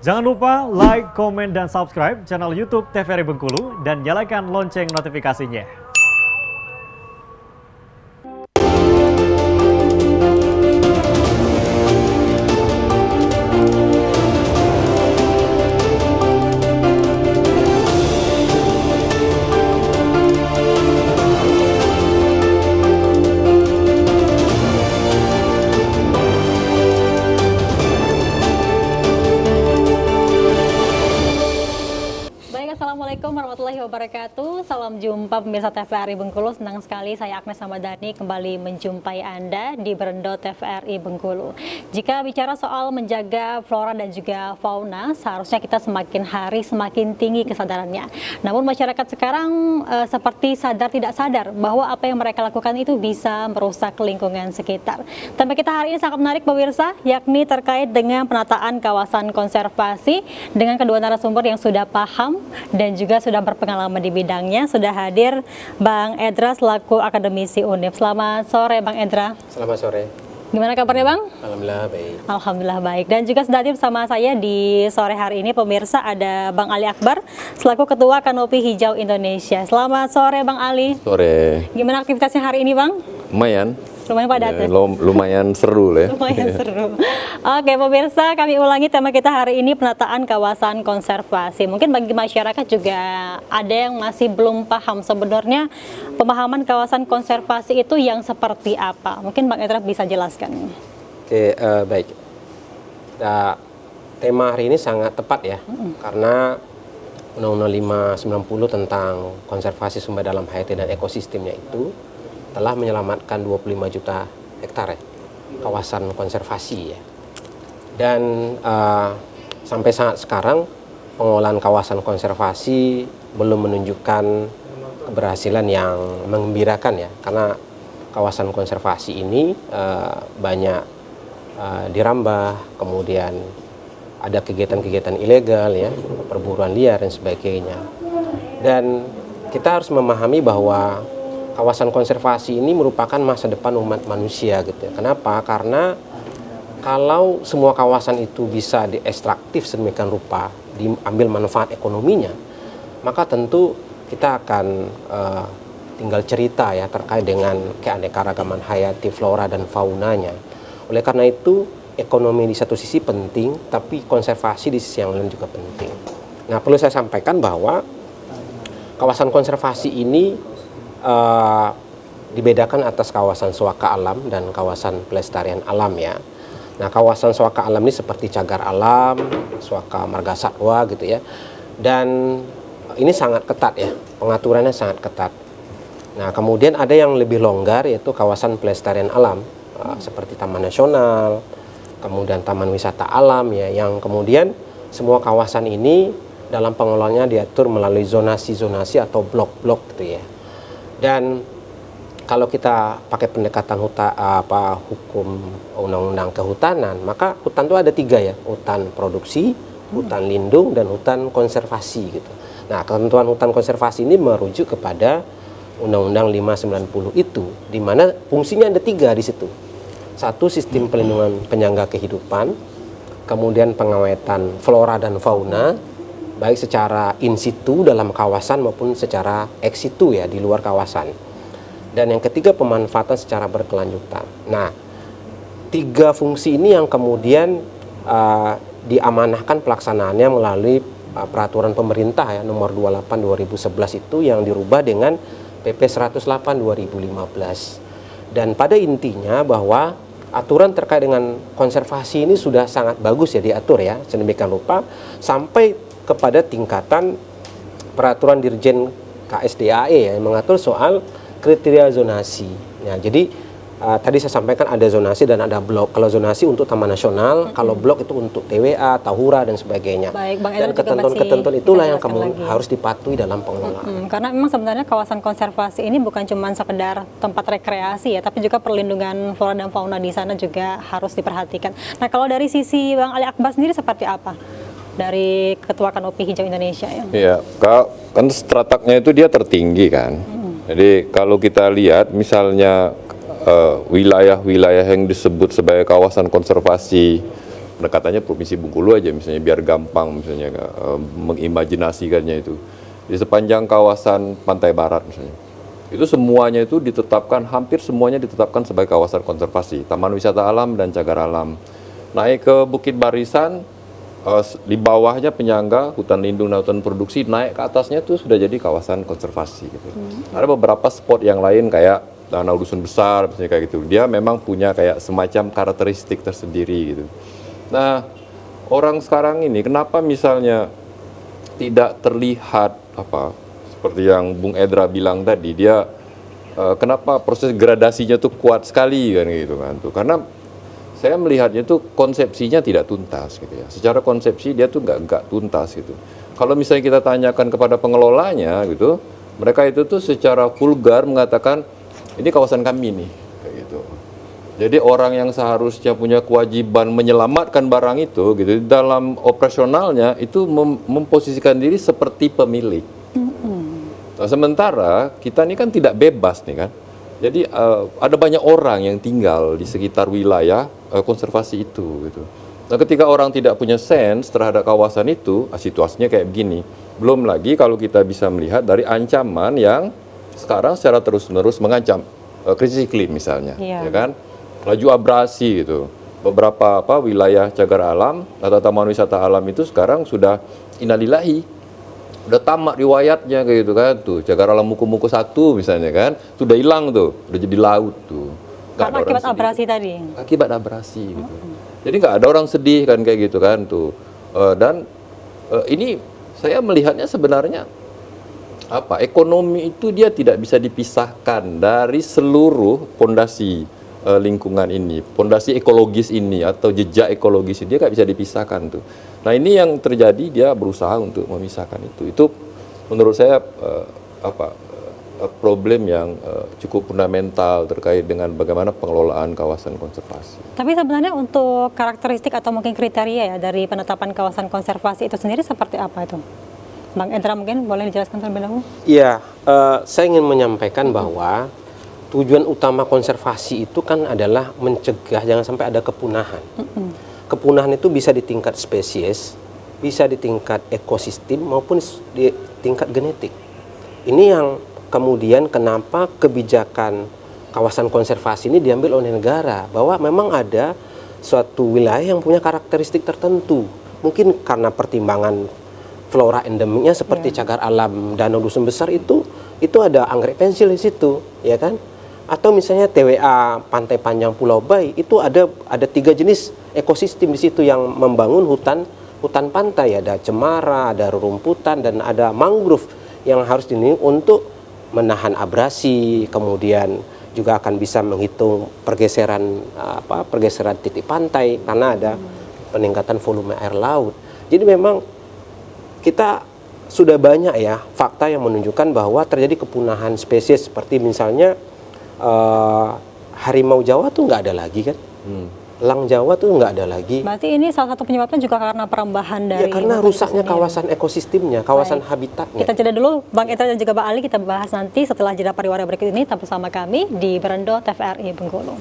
Jangan lupa like, komen, dan subscribe channel YouTube TVRI Bengkulu dan nyalakan lonceng notifikasinya. Assalamualaikum warahmatullahi wabarakatuh. Salam jumpa pemirsa TVRI Bengkulu. Senang sekali saya Agnes Samadani kembali menjumpai Anda di Berendo TVRI Bengkulu. Jika bicara soal menjaga flora dan juga fauna, seharusnya kita semakin hari semakin tinggi kesadarannya. Namun masyarakat sekarang seperti sadar tidak sadar bahwa apa yang mereka lakukan itu bisa merusak lingkungan sekitar. Tema kita hari ini sangat menarik pemirsa, yakni terkait dengan penataan kawasan konservasi dengan kedua narasumber yang sudah paham dan juga sudah berpengalaman di bidangnya. Sudah hadir Bang Edra selaku akademisi UNIF. Selamat sore Bang Edra. Selamat sore. Gimana kabarnya Bang? Alhamdulillah baik. Alhamdulillah baik. Dan juga sudah hadir bersama saya di sore hari ini pemirsa ada Bang Ali Akbar selaku Ketua Kanopi Hijau Indonesia. Selamat sore Bang Ali. Sore. Gimana aktivitasnya hari ini Bang? Lumayan. Lumayan padat ya? Lumayan seru lah ya. Lumayan seru. Oke pemirsa, kami ulangi tema kita hari ini penataan kawasan konservasi. Mungkin bagi masyarakat juga ada yang masih belum paham sebenarnya pemahaman kawasan konservasi itu yang seperti apa. Mungkin Bang Edra bisa jelaskan. Oke, baik. Tema hari ini sangat tepat ya, karena Undang-Undang 590 tentang konservasi sumber dalam hayati dan ekosistemnya itu telah menyelamatkan 25 juta hektar ya, kawasan konservasi ya. Dan sampai saat sekarang pengelolaan kawasan konservasi belum menunjukkan keberhasilan yang menggembirakan ya, karena kawasan konservasi ini banyak dirambah, kemudian ada kegiatan-kegiatan ilegal ya, perburuan liar dan sebagainya. Dan kita harus memahami bahwa kawasan konservasi ini merupakan masa depan umat manusia gitu ya. Kenapa? Karena kalau semua kawasan itu bisa diekstraktif sedemikian rupa, diambil manfaat ekonominya, maka tentu kita akan tinggal cerita ya terkait dengan keanekaragaman hayati, flora dan faunanya. Oleh karena itu, ekonomi di satu sisi penting, tapi konservasi di sisi yang lain juga penting. Nah, perlu saya sampaikan bahwa kawasan konservasi ini dibedakan atas kawasan swaka alam dan kawasan pelestarian alam ya. Nah, kawasan swaka alam ini seperti cagar alam, swaka marga satwa gitu ya. Dan ini sangat ketat ya, pengaturannya sangat ketat. Nah, kemudian ada yang lebih longgar yaitu kawasan pelestarian alam seperti taman nasional, kemudian taman wisata alam ya, yang kemudian semua kawasan ini dalam pengelolaannya diatur melalui zonasi-zonasi atau blok-blok gitu ya. Dan kalau kita pakai pendekatan hukum undang-undang kehutanan, maka hutan itu ada 3 ya, hutan produksi, hutan lindung, dan hutan konservasi gitu. Nah, ketentuan hutan konservasi ini merujuk kepada Undang-Undang 590 itu, di mana fungsinya ada 3 di situ. Satu, sistem pelindungan penyangga kehidupan, kemudian pengawetan flora dan fauna, baik secara in situ dalam kawasan maupun secara ex situ ya di luar kawasan. Dan yang ketiga, pemanfaatan secara berkelanjutan. Nah, 3 fungsi ini yang kemudian diamanahkan pelaksanaannya melalui peraturan pemerintah ya nomor 28 2011 itu yang dirubah dengan PP 108 2015. Dan pada intinya bahwa aturan terkait dengan konservasi ini sudah sangat bagus ya diatur ya sedemikian rupa sampai kepada tingkatan peraturan Dirjen KSDAE yang mengatur soal kriteria zonasi. Ya, jadi tadi saya sampaikan ada zonasi dan ada blok. Kalau zonasi untuk taman nasional, kalau blok itu untuk TWA, Tahura dan sebagainya. Baik, Bang dan ketentuan-ketentuan itulah yang harus dipatuhi dalam pengelolaan. Karena memang sebenarnya kawasan konservasi ini bukan cuma sekedar tempat rekreasi ya, tapi juga perlindungan flora dan fauna di sana juga harus diperhatikan. Nah, kalau dari sisi Bang Ali Akbar sendiri seperti apa? Dari Ketua Kanopi Hijau Indonesia ya? Iya, kan strataknya itu dia tertinggi kan. Jadi kalau kita lihat misalnya wilayah-wilayah yang disebut sebagai kawasan konservasi pendekatannya Provinsi Bengkulu aja misalnya biar gampang misalnya mengimajinasikannya itu. Di sepanjang kawasan Pantai Barat misalnya. Itu semuanya itu ditetapkan, hampir semuanya ditetapkan sebagai kawasan konservasi, taman wisata alam dan cagar alam. Naik ke Bukit Barisan, di bawahnya penyangga hutan lindung dan hutan produksi, naik ke atasnya itu sudah jadi kawasan konservasi gitu. Ada beberapa spot yang lain kayak Danau Dusun Besar misalnya kayak gitu. Dia memang punya kayak semacam karakteristik tersendiri gitu. Nah, orang sekarang ini kenapa misalnya tidak terlihat seperti yang Bung Edra bilang tadi, dia kenapa proses gradasinya tuh kuat sekali kan gitu kan tuh. Karena saya melihatnya itu konsepsinya tidak tuntas gitu ya. Secara konsepsi dia tuh nggak tuntas gitu. Kalau misalnya kita tanyakan kepada pengelolanya gitu, mereka itu tuh secara vulgar mengatakan ini kawasan kami nih kayak gitu. Jadi orang yang seharusnya punya kewajiban menyelamatkan barang itu gitu dalam operasionalnya itu memposisikan diri seperti pemilik. Nah, sementara kita ini kan tidak bebas nih kan. Jadi ada banyak orang yang tinggal di sekitar wilayah konservasi itu gitu. Nah, ketika orang tidak punya sense terhadap kawasan itu, situasinya kayak begini. Belum lagi kalau kita bisa melihat dari ancaman yang sekarang secara terus-menerus mengancam krisis iklim misalnya, ya kan? Laju abrasi gitu. Beberapa wilayah cagar alam atau taman wisata alam itu sekarang sudah innalillahi. Udah tamat riwayatnya kayak gitu kan tuh. Cagar alam Muku-Muku 1 misalnya kan, sudah hilang tuh, udah jadi laut tuh. Karena akibat abrasi tadi. Akibat abrasi gitu. Jadi nggak ada orang sedih kan kayak gitu kan tuh. Dan ini saya melihatnya sebenarnya ekonomi itu dia tidak bisa dipisahkan dari seluruh pondasi lingkungan ini, pondasi ekologis ini atau jejak ekologis ini dia nggak bisa dipisahkan tuh. Nah ini yang terjadi, dia berusaha untuk memisahkan itu. Itu menurut saya problem yang cukup fundamental terkait dengan bagaimana pengelolaan kawasan konservasi. Tapi sebenarnya untuk karakteristik atau mungkin kriteria ya dari penetapan kawasan konservasi itu sendiri seperti apa itu? Bang Endra mungkin boleh dijelaskan terlebih dahulu? Iya, saya ingin menyampaikan bahwa tujuan utama konservasi itu kan adalah mencegah jangan sampai ada kepunahan. Kepunahan itu bisa di tingkat spesies, bisa di tingkat ekosistem maupun di tingkat genetik. Ini yang kemudian kenapa kebijakan kawasan konservasi ini diambil oleh negara, bahwa memang ada suatu wilayah yang punya karakteristik tertentu. Mungkin karena pertimbangan flora endemiknya seperti cagar alam Danau Dusun Besar itu ada anggrek pensil di situ, ya kan? Atau misalnya TWA Pantai Panjang Pulau Bayi itu ada 3 jenis ekosistem di situ yang membangun hutan pantai, ada cemara, ada rerumputan dan ada mangrove yang harus dilindungi untuk menahan abrasi, kemudian juga akan bisa menghitung pergeseran titik pantai karena ada peningkatan volume air laut. Jadi memang kita sudah banyak ya fakta yang menunjukkan bahwa terjadi kepunahan spesies seperti misalnya harimau Jawa tuh nggak ada lagi kan, elang Jawa tuh nggak ada lagi. Berarti ini salah satu penyebabnya juga karena perambahan dari. Ya karena rusaknya kawasan ekosistemnya, kawasan habitatnya. Kita jeda dulu, Bang Etra dan juga Bang Ali, kita bahas nanti setelah jeda pariwara berikut ini. Tetap bersama kami di Berendo TVRI Bengkulu.